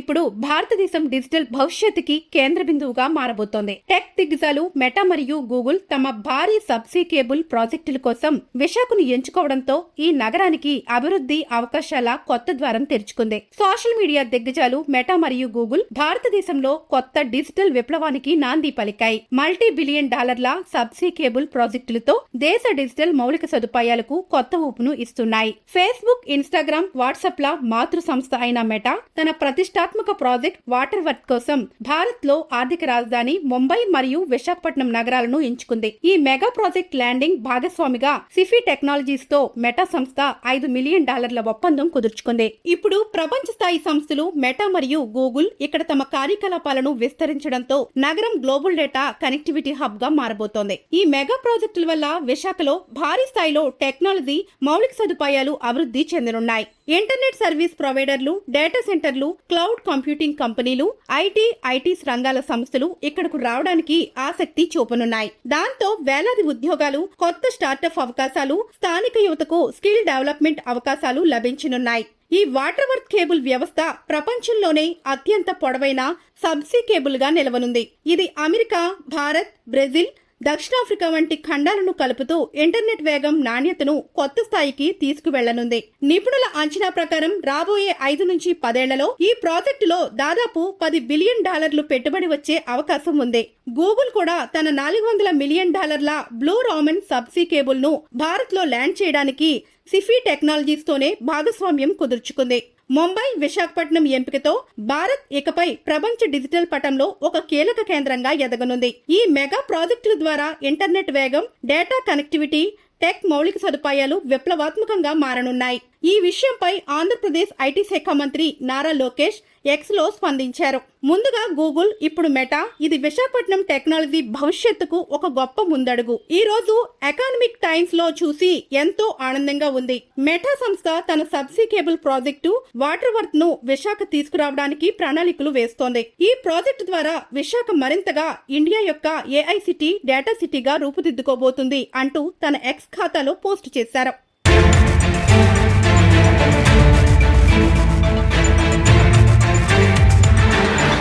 ఇప్పుడు భారతదేశం డిజిటల్ భవిష్యత్తుకి కేంద్ర బిందువుగా మారబోతోంది. టెక్ దిగ్గజాలు మెటా మరియు గూగుల్ తమ భారీ సబ్సీ కేబుల్ ప్రాజెక్టుల కోసం విశాఖను ఎంచుకోవడంతో ఈ నగరానికి అభివృద్ధి అవకాశాల కొత్త ద్వారం తెరుచుకుంది. సోషల్ మీడియా దిగ్గజాలు మెటా మరియు గూగుల్ భారతదేశంలో కొత్త డిజిటల్ విప్లవానికి నాంది పలికాయి. మల్టీ బిలియన్ డాలర్ల సబ్సీ కేబుల్ ప్రాజెక్టులతో దేశ డిజిటల్ మౌలిక సదుపాయాలకు కొత్త ఊపును ఇస్తున్నాయి. ఫేస్బుక్, ఇన్స్టాగ్రామ్, వాట్సాప్ ల మాతృ సంస్థ అయిన మెటా తన ప్రతిష్టాత్మక ప్రాజెక్ట్ వాటర్ వర్క్ కోసం భారత్ లో ఆర్థిక రాజధాని ముంబై మరియు విశాఖపట్నం నగరాలను ఎంచుకుంది. ఈ మెగా ప్రాజెక్ట్ ల్యాండింగ్ భాగస్వామిగా సిఫీ టెక్నాలజీస్ తో మెటా సంస్థ $5 మిలియన్ ఒప్పందం కుదుర్చుకుంది. ఇప్పుడు ప్రపంచ స్థాయి సంస్థలు మెటా మరియు గూగుల్ ఇక్కడ తమ కార్యకలాపాలను విస్తరించడంతో నగరం గ్లోబల్ డేటా కనెక్టివిటీ హబ్ గా మారబోతోంది. ఈ మెగా ప్రాజెక్టుల వల్ల విశాఖలో భారీ స్థాయిలో టెక్నాలజీ మౌలిక సదుపాయాలు అభివృద్ధి చెందనున్నాయి. ఇంటర్నెట్ సర్వీస్ ప్రొవైడర్లు, డేటా సెంటర్లు, క్లౌడ్ కంప్యూటింగ్ కంపెనీలు, ఐటీ రంగాల సంస్థలు ఇక్కడకు రావడానికి ఆసక్తి చూపనున్నాయి. దాంతో వేలాది ఉద్యోగాలు, కొత్త స్టార్టప్ అవకాశాలు, స్థానిక యువతకు స్కిల్ డెవలప్మెంట్ అవకాశాలు లభించనున్నాయి. ఈ వాటర్ వర్క్ కేబుల్ వ్యవస్థ ప్రపంచంలోనే అత్యంత పొడవైన సబ్సీ కేబుల్ గా నిలవనుంది. ఇది అమెరికా, భారత్, బ్రెజిల్, దక్షిణాఫ్రికా వంటి ఖండాలను కలుపుతూ ఇంటర్నెట్ వేగం, నాణ్యతను కొత్త స్థాయికి తీసుకువెళ్లనుంది. నిపుణుల అంచనా ప్రకారం రాబోయే 5 నుంచి 10 ఏళ్లలో ఈ ప్రాజెక్టులో దాదాపు $10 బిలియన్ పెట్టుబడి వచ్చే అవకాశం ఉంది. గూగుల్ కూడా తన $400 million blue Raman subsea cable ను భారత్ లో ల్యాండ్ చేయడానికి సిఫీ టెక్నాలజీస్ తోనే భాగస్వామ్యం కుదుర్చుకుంది. ముంబై, విశాఖపట్నం ఎంపికతో భారత్ ఇకపై ప్రపంచ డిజిటల్ పటంలో ఒక కీలక కేంద్రంగా ఎదగనుంది. ఈ మెగా ప్రాజెక్టుల ద్వారా ఇంటర్నెట్ వేగం, డేటా కనెక్టివిటీ, టెక్ మౌలిక సదుపాయాలు విప్లవాత్మకంగా మారనున్నాయి. ఈ విషయంపై ఆంధ్రప్రదేశ్ ఐటీ శాఖ మంత్రి నారా లోకేష్ ఎక్స్ లో స్పందించారు. ముందుగా గూగుల్, ఇప్పుడు మెటా, ఇది విశాఖపట్నం టెక్నాలజీ భవిష్యత్తుకు ఒక గొప్ప ముందడుగు. ఈ రోజు ఎకనామిక్ టైమ్స్ లో చూసి ఎంతో ఆనందంగా ఉంది. మెటా సంస్థ తన subsea cable project water work ను విశాఖ తీసుకురావడానికి ప్రణాళికలు వేస్తోంది. ఈ ప్రాజెక్టు ద్వారా విశాఖ మరింతగా ఇండియా యొక్క ఏఐసిటీ డేటా సిటీగా రూపుదిద్దుకోబోతుంది అంటూ తన ఎక్స్ ఖాతాలో పోస్ట్ చేశారు.